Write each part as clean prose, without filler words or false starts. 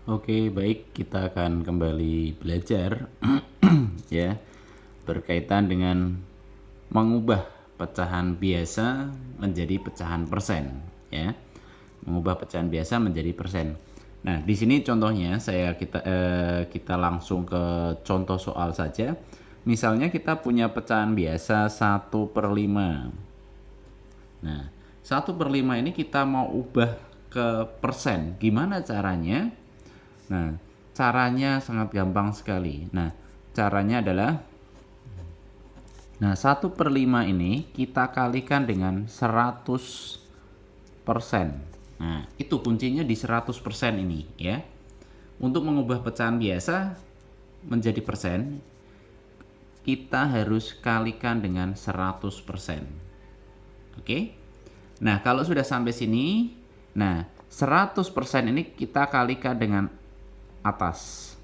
Oke, baik, kita akan kembali belajar ya, berkaitan dengan mengubah pecahan biasa menjadi pecahan persen ya. Mengubah pecahan biasa menjadi persen. Nah, di sini contohnya kita langsung ke contoh soal saja. Misalnya kita punya pecahan biasa 1/5. Nah, 1/5 ini kita mau ubah ke persen. Gimana caranya? Nah, caranya sangat gampang sekali. Nah, caranya adalah, 1/5 ini kita kalikan dengan 100%. Nah, itu kuncinya di 100% ini ya. Untuk mengubah pecahan biasa menjadi persen, kita harus kalikan dengan 100%. Oke? Nah, kalau sudah sampai sini, 100% ini kita kalikan dengan atas.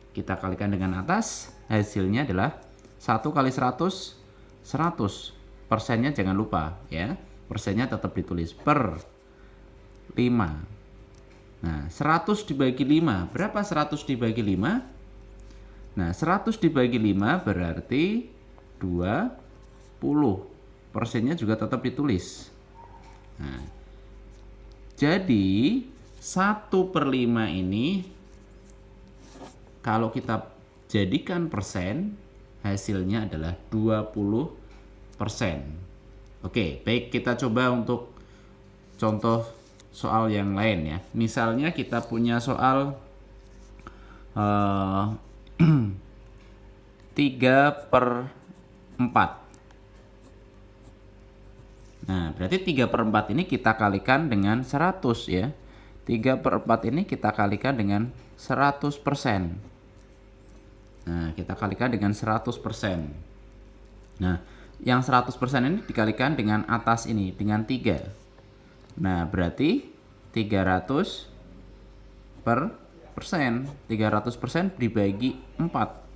Kita kalikan dengan atas, hasilnya adalah 1 kali 100, 100. Persennya jangan lupa ya. Persennya tetap ditulis per 5. Nah, 100 dibagi 5. Berapa 100 dibagi 5? Nah, 100 dibagi 5 berarti 20. Persennya juga tetap ditulis. Nah, jadi 1/5 ini kalau kita jadikan persen, hasilnya adalah 20%. Oke, baik, kita coba untuk contoh soal yang lain ya. Misalnya kita punya soal 3/4. Nah, berarti 3/4 ini kita kalikan dengan 100 ya. 3/4 ini kita kalikan dengan 100%. Nah, kita kalikan dengan 100%. Nah, yang 100% ini dikalikan dengan atas ini, dengan 3. Nah, berarti 300 per persen. 300% dibagi 4.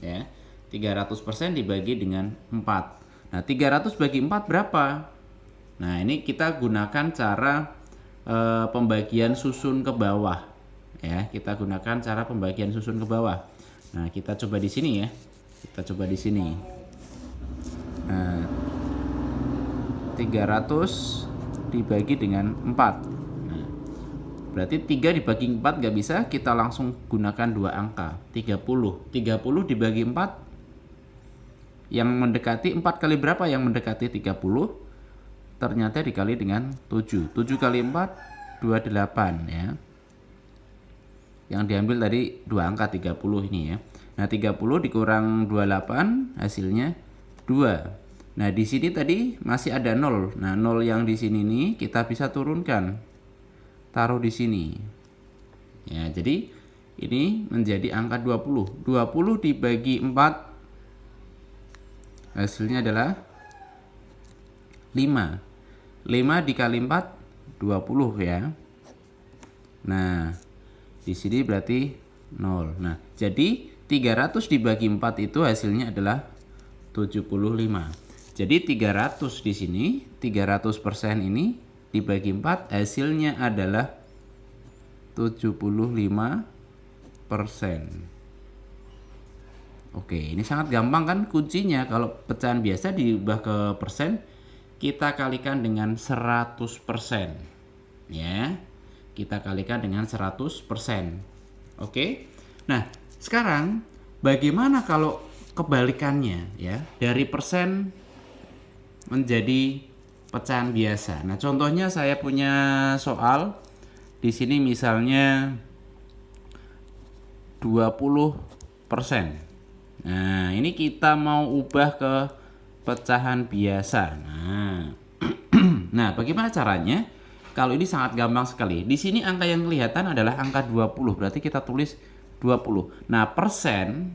Ya, 300% dibagi dengan 4. Nah, 300 bagi 4 berapa? Nah, ini kita gunakan cara pembagian susun ke bawah. Ya, kita gunakan cara pembagian susun ke bawah. Nah, kita coba di sini ya. Kita coba di sini. Nah, 300 dibagi dengan 4. Nah, berarti 3 dibagi 4 nggak bisa, kita langsung gunakan dua angka. 30. 30 dibagi 4. Yang mendekati 4 kali berapa yang mendekati 30? Ternyata dikali dengan 7. 7 kali 4, 28 ya. Yang diambil tadi dua angka 30 ini ya. Nah, 30 dikurang 28 hasilnya 2. Nah, di sini tadi masih ada 0. Nah, 0 yang di sini nih kita bisa turunkan. Taruh di sini. Ya, jadi ini menjadi angka 20. 20 dibagi 4 hasilnya adalah 5. 5 dikali 4 20 ya. Nah, di sini berarti 0. Nah, jadi 300 dibagi 4 itu hasilnya adalah 75. Jadi 300 di sini, 300% ini dibagi 4 hasilnya adalah 75%. Oke, ini sangat gampang kan kuncinya. Kalau pecahan biasa diubah ke persen, kita kalikan dengan 100%. Ya. Kita kalikan dengan 100%. Oke. Nah, sekarang bagaimana kalau kebalikannya ya? Dari persen menjadi pecahan biasa. Nah, contohnya saya punya soal di sini misalnya 20%. Nah, ini kita mau ubah ke pecahan biasa. Nah, bagaimana caranya? Kalau ini sangat gampang sekali. Di sini angka yang kelihatan adalah angka 20, berarti kita tulis 20. Nah, persen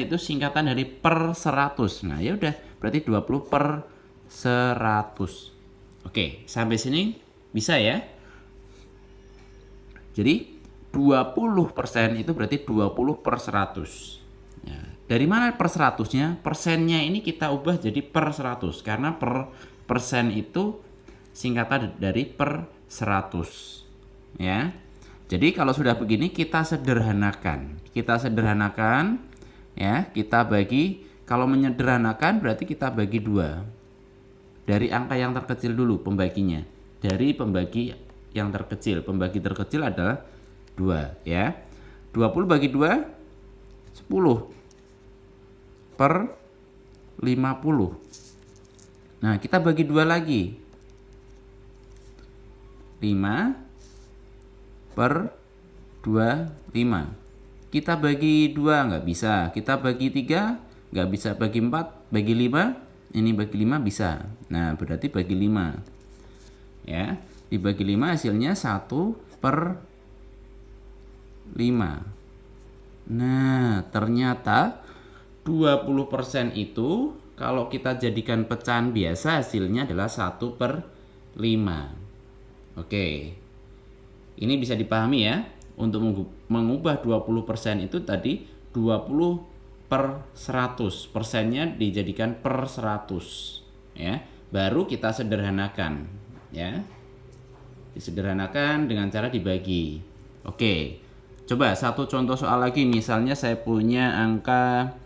itu singkatan dari per 100. Nah, ya udah, berarti 20 per 100. Oke, sampai sini bisa ya? Jadi 20% itu berarti 20 per 100. Ya, dari mana per 100-nya? Persennya ini kita ubah jadi per 100 karena per persen itu singkatan dari per 100. Ya. Jadi kalau sudah begini kita sederhanakan. Kita sederhanakan ya, kita bagi, kalau menyederhanakan berarti kita bagi 2. Dari angka yang terkecil dulu pembaginya. Dari pembagi yang terkecil, pembagi terkecil adalah 2 ya. 20 bagi 2 10 per 50. Nah, kita bagi 2 lagi. 5 per 25. Kita bagi 2 nggak bisa. Kita bagi 3 nggak bisa. Bagi 4, bagi 5. Ini bagi 5 bisa. Nah, berarti bagi 5. Ya, dibagi 5 hasilnya 1 per 5. Nah, ternyata 20% itu kalau kita jadikan pecahan biasa hasilnya adalah 1 per 5. Oke. Ini bisa dipahami ya. Untuk mengubah 20% itu tadi 20 per 100. Persennya dijadikan per 100 ya. Baru kita sederhanakan ya. Disederhanakan dengan cara dibagi. Oke. Coba satu contoh soal lagi, misalnya saya punya angka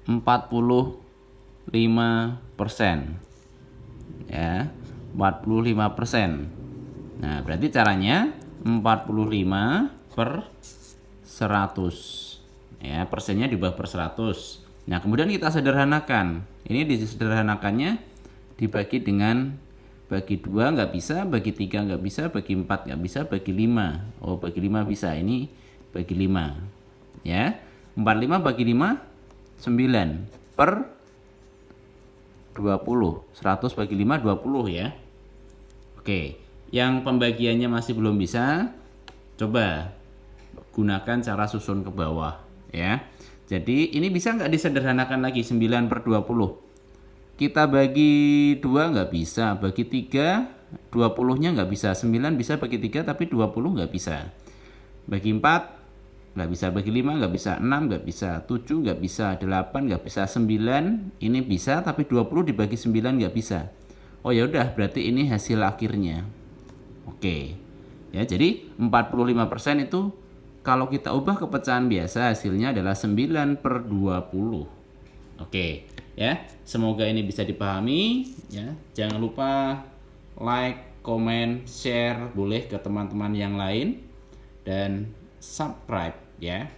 45% ya, 45%. Nah, berarti caranya 45 per 100 ya, persennya dibagi per 100. Nah, kemudian kita sederhanakan. Ini disederhanakannya dibagi dengan bagi 2 nggak bisa, bagi 3 nggak bisa, bagi 4 nggak bisa, bagi 5. Oh, bagi 5 bisa. Ini bagi 5 ya. 45 bagi 5 9 per 20. 100 bagi 5 20 ya. Oke, yang pembagiannya masih belum bisa, coba gunakan cara susun ke bawah ya. Jadi ini bisa nggak disederhanakan lagi 9 per 20. Kita bagi 2 nggak bisa, bagi 3 20-nya nggak bisa. 9 bisa bagi 3 tapi 20 nggak bisa. Bagi 4 nggak bisa, bagi 5 nggak bisa, 6 nggak bisa, 7 nggak bisa, 8 nggak bisa, 9 ini bisa tapi 20 dibagi 9 nggak bisa. Oh ya udah, berarti ini hasil akhirnya. Oke. Ya, jadi 45% itu kalau kita ubah ke pecahan biasa hasilnya adalah 9 per 20. Oke, ya. Semoga ini bisa dipahami ya. Jangan lupa like, comment, share boleh ke teman-teman yang lain dan subscribe ya.